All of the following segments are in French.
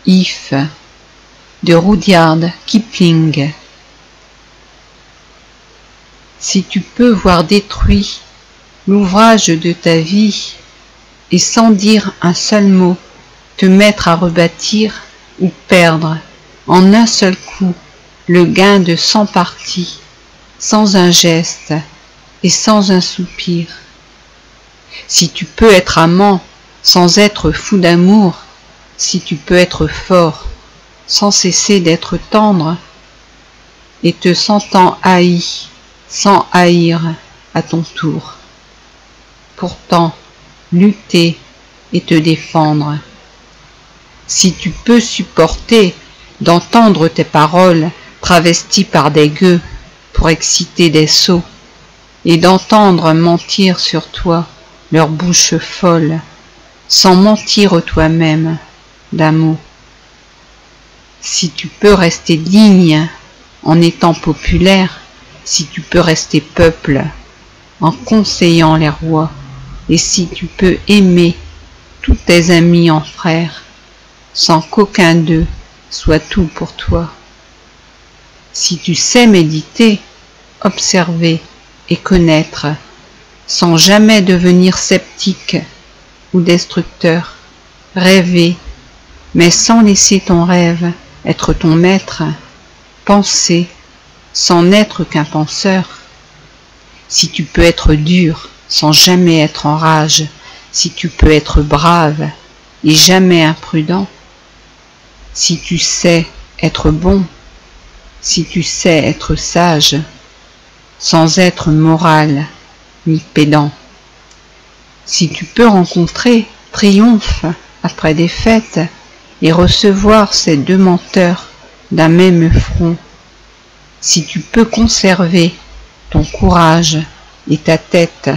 If de Rudyard Kipling. Si tu peux voir détruit l'ouvrage de ta vie et sans dire un seul mot te mettre à rebâtir ou perdre en un seul coup le gain de 100 parties, sans un geste et sans un soupir. Si tu peux être amant sans être fou d'amour, si tu peux être fort sans cesser d'être tendre, et te sentant haï sans haïr à ton tour. Pourtant, lutter et te défendre. Si tu peux supporter d'entendre tes paroles travesties par des gueux pour exciter des sots, et d'entendre mentir sur toi leur bouche folle, sans mentir toi-même d'un mot. Si tu peux rester digne en étant populaire, si tu peux rester peuple en conseillant les rois, et si tu peux aimer tous tes amis en frères, sans qu'aucun d'eux soit tout pour toi. Si tu sais méditer, observer et connaître, sans jamais devenir sceptique ou destructeur, rêver, mais sans laisser ton rêve être ton maître, penser sans n'être qu'un penseur. Si tu peux être dur sans jamais être en rage, si tu peux être brave et jamais imprudent, si tu sais être bon, si tu sais être sage, sans être moral ni pédant, si tu peux rencontrer triomphe après défaite et recevoir ces deux menteurs d'un même front, si tu peux conserver ton courage et ta tête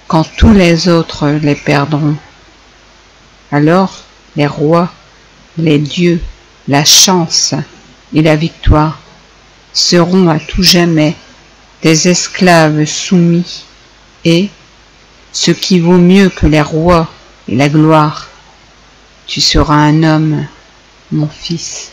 quand tous les autres les perdront, alors les rois, les dieux, la chance et la victoire seront à tout jamais des esclaves soumis, et, ce qui vaut mieux que les rois et la gloire, tu seras un homme, mon fils.